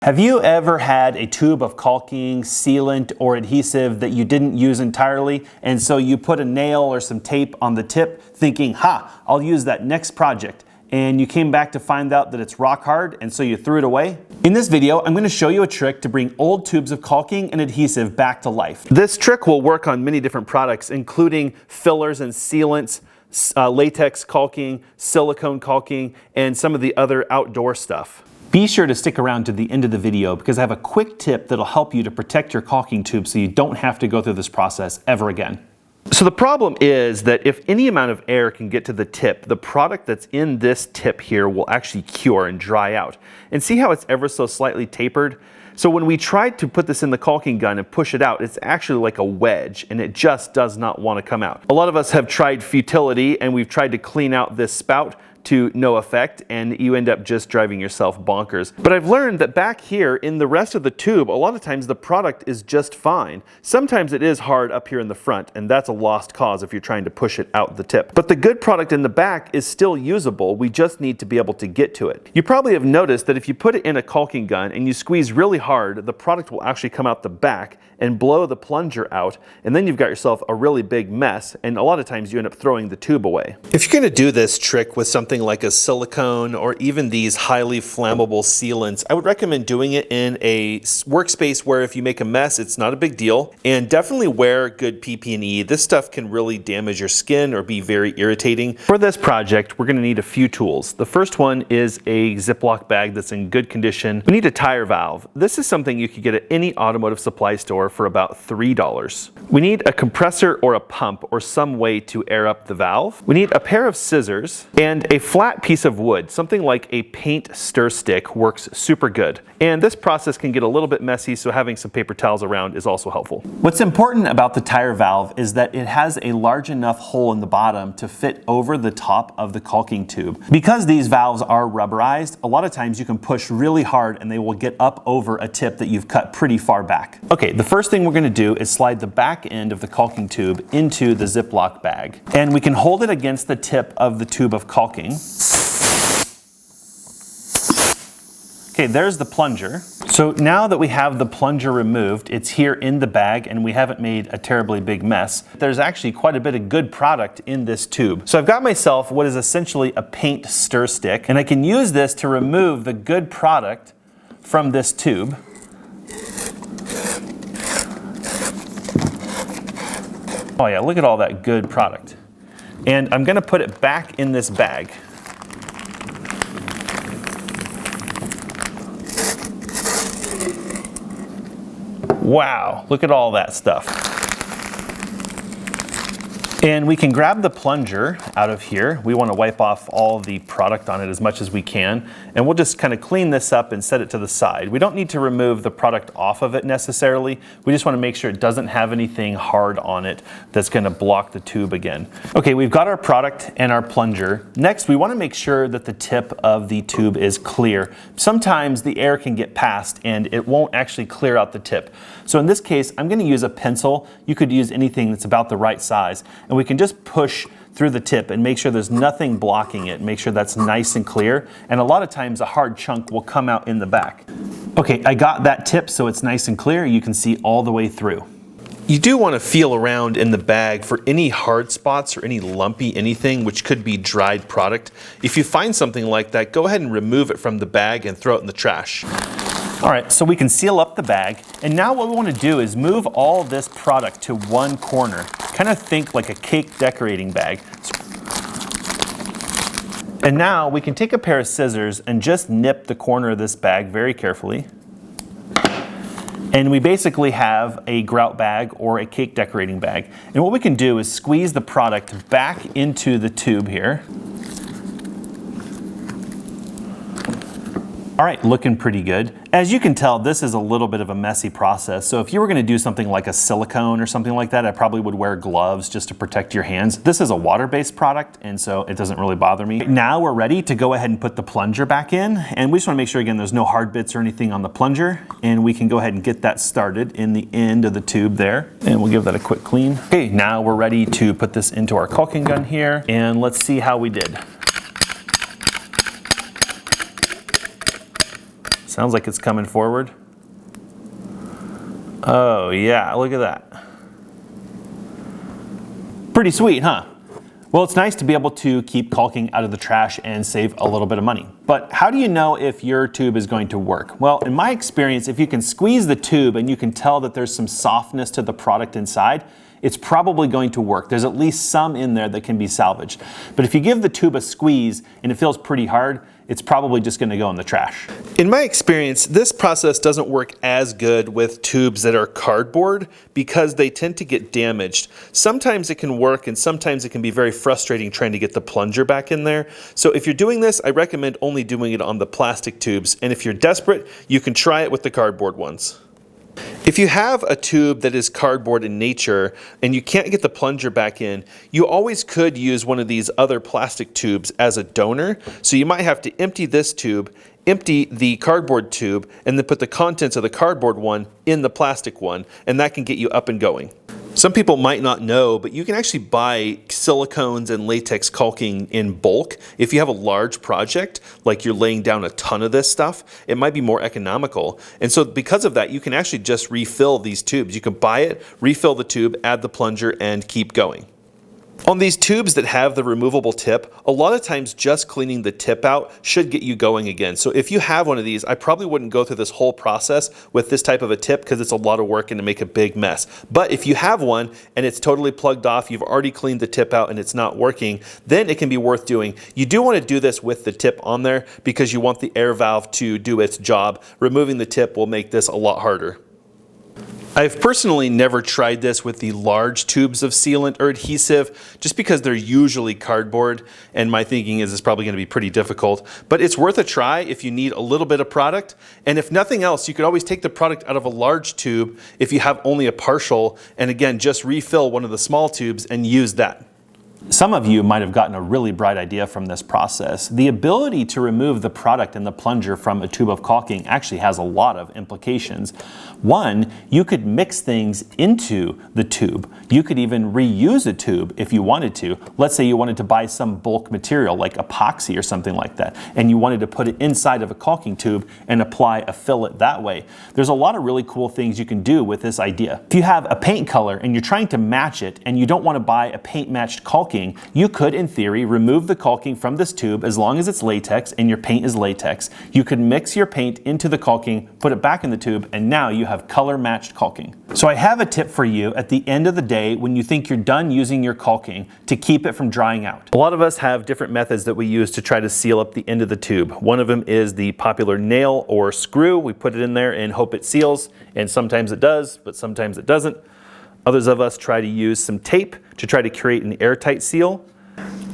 Have you ever had a tube of caulking, sealant, or adhesive that you didn't use entirely, and so you put a nail or some tape on the tip thinking, ha, I'll use that next project, and you came back to find out that it's rock hard, and so you threw it away? In this video, I'm going to show you a trick to bring old tubes of caulking and adhesive back to life. This trick will work on many different products, including fillers and sealants, latex caulking, silicone caulking, and some of the other outdoor stuff. Be sure to stick around to the end of the video because I have a quick tip that'll help you to protect your caulking tube so you don't have to go through this process ever again. So the problem is that if any amount of air can get to the tip, the product that's in this tip here will actually cure and dry out. And see how it's ever so slightly tapered? So when we tried to put this in the caulking gun and push it out, it's actually like a wedge and it just does not want to come out. A lot of us have tried futility and we've tried to clean out this spout to no effect, and you end up just driving yourself bonkers. But I've learned that back here in the rest of the tube, a lot of times the product is just fine. Sometimes it is hard up here in the front, and that's a lost cause if you're trying to push it out the tip. But the good product in the back is still usable, we just need to be able to get to it. You probably have noticed that if you put it in a caulking gun and you squeeze really hard, the product will actually come out the back and blow the plunger out, and then you've got yourself a really big mess, and a lot of times you end up throwing the tube away. If you're going to do this trick with something like a silicone or even these highly flammable sealants, I would recommend doing it in a workspace where if you make a mess, it's not a big deal, and definitely wear good PP&E. This stuff can really damage your skin or be very irritating. For this project, we're going to need a few tools. The first one is a Ziploc bag that's in good condition. We need a tire valve. This is something you could get at any automotive supply store for about $3. We need a compressor or a pump or some way to air up the valve. We need a pair of scissors and a flat piece of wood. Something like a paint stir stick works super good. And this process can get a little bit messy, so having some paper towels around is also helpful. What's important about the tire valve is that it has a large enough hole in the bottom to fit over the top of the caulking tube. Because these valves are rubberized, a lot of times you can push really hard and they will get up over a tip that you've cut pretty far back. Okay, the first thing we're going to do is slide the back end of the caulking tube into the Ziploc bag. And we can hold it against the tip of the tube of caulking. Okay, there's the plunger. So now that we have the plunger removed, it's here in the bag and we haven't made a terribly big mess. There's actually quite a bit of good product in this tube. So I've got myself what is essentially a paint stir stick, and I can use this to remove the good product from this tube. Oh yeah, look at all that good product. And I'm gonna put it back in this bag. Wow, look at all that stuff. And we can grab the plunger out of here. We want to wipe off all the product on it as much as we can. And we'll just kind of clean this up and set it to the side. We don't need to remove the product off of it necessarily. We just want to make sure it doesn't have anything hard on it that's going to block the tube again. Okay, we've got our product and our plunger. Next, we want to make sure that the tip of the tube is clear. Sometimes the air can get past and it won't actually clear out the tip. So in this case, I'm going to use a pencil. You could use anything that's about the right size. And we can just push through the tip and make sure there's nothing blocking it. Make sure that's nice and clear. And a lot of times a hard chunk will come out in the back. Okay, I got that tip so it's nice and clear. You can see all the way through. You do want to feel around in the bag for any hard spots or any lumpy anything, which could be dried product. If you find something like that, go ahead and remove it from the bag and throw it in the trash. All right, so we can seal up the bag, and now what we want to do is move all this product to one corner. Kind of think like a cake decorating bag. And now we can take a pair of scissors and just nip the corner of this bag very carefully. And we basically have a grout bag or a cake decorating bag. And what we can do is squeeze the product back into the tube here. All right, looking pretty good. As you can tell, this is a little bit of a messy process. So if you were gonna do something like a silicone or something like that, I probably would wear gloves just to protect your hands. This is a water-based product, and so it doesn't really bother me. Now we're ready to go ahead and put the plunger back in. And we just wanna make sure, again, there's no hard bits or anything on the plunger. And we can go ahead and get that started in the end of the tube there. And we'll give that a quick clean. Okay, now we're ready to put this into our caulking gun here. And let's see how we did. Sounds like it's coming forward. Oh yeah, look at that. Pretty sweet, huh? Well, it's nice to be able to keep caulking out of the trash and save a little bit of money. But how do you know if your tube is going to work? Well, in my experience, if you can squeeze the tube and you can tell that there's some softness to the product inside, it's probably going to work. There's at least some in there that can be salvaged. But if you give the tube a squeeze and it feels pretty hard, it's probably just going to go in the trash. In my experience, this process doesn't work as good with tubes that are cardboard because they tend to get damaged. Sometimes it can work and sometimes it can be very frustrating trying to get the plunger back in there. So if you're doing this, I recommend only doing it on the plastic tubes. And if you're desperate, you can try it with the cardboard ones. If you have a tube that is cardboard in nature and you can't get the plunger back in, you always could use one of these other plastic tubes as a donor. So you might have to empty this tube, empty the cardboard tube, and then put the contents of the cardboard one in the plastic one, and that can get you up and going. Some people might not know, but you can actually buy silicones and latex caulking in bulk. If you have a large project, like you're laying down a ton of this stuff, it might be more economical. And so because of that, you can actually just refill these tubes. You can buy it, refill the tube, add the plunger, and keep going. On these tubes that have the removable tip, a lot of times just cleaning the tip out should get you going again. So if you have one of these, I probably wouldn't go through this whole process with this type of a tip because it's a lot of work and to make a big mess. But if you have one and it's totally plugged off, you've already cleaned the tip out and it's not working, then it can be worth doing. You do want to do this with the tip on there because you want the air valve to do its job. Removing the tip will make this a lot harder. I've personally never tried this with the large tubes of sealant or adhesive just because they're usually cardboard, and my thinking is it's probably going to be pretty difficult. But it's worth a try if you need a little bit of product, and if nothing else, you could always take the product out of a large tube if you have only a partial, and again, just refill one of the small tubes and use that. Some of you might have gotten a really bright idea from this process. The ability to remove the product in the plunger from a tube of caulking actually has a lot of implications. One, you could mix things into the tube. You could even reuse a tube if you wanted to. Let's say you wanted to buy some bulk material like epoxy or something like that, and you wanted to put it inside of a caulking tube and apply a fillet that way. There's a lot of really cool things you can do with this idea. If you have a paint color and you're trying to match it and you don't want to buy a paint matched caulking, you could, in theory, remove the caulking from this tube as long as it's latex and your paint is latex. You could mix your paint into the caulking, put it back in the tube, and now you have color-matched caulking. So I have a tip for you at the end of the day when you think you're done using your caulking to keep it from drying out. A lot of us have different methods that we use to try to seal up the end of the tube. One of them is the popular nail or screw. We put it in there and hope it seals, and sometimes it does, but sometimes it doesn't. Others of us try to use some tape to try to create an airtight seal.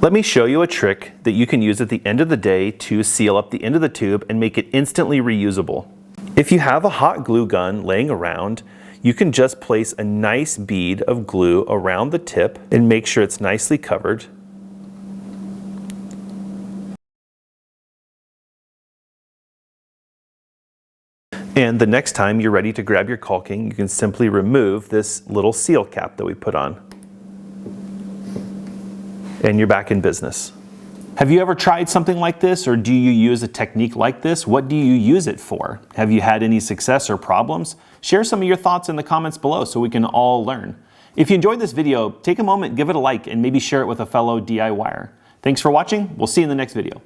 Let me show you a trick that you can use at the end of the day to seal up the end of the tube and make it instantly reusable. If you have a hot glue gun laying around, you can just place a nice bead of glue around the tip and make sure it's nicely covered. And the next time you're ready to grab your caulking, you can simply remove this little seal cap that we put on. And you're back in business. Have you ever tried something like this, or do you use a technique like this? What do you use it for? Have you had any success or problems? Share some of your thoughts in the comments below so we can all learn. If you enjoyed this video, take a moment, give it a like, and maybe share it with a fellow DIYer. Thanks for watching. We'll see you in the next video.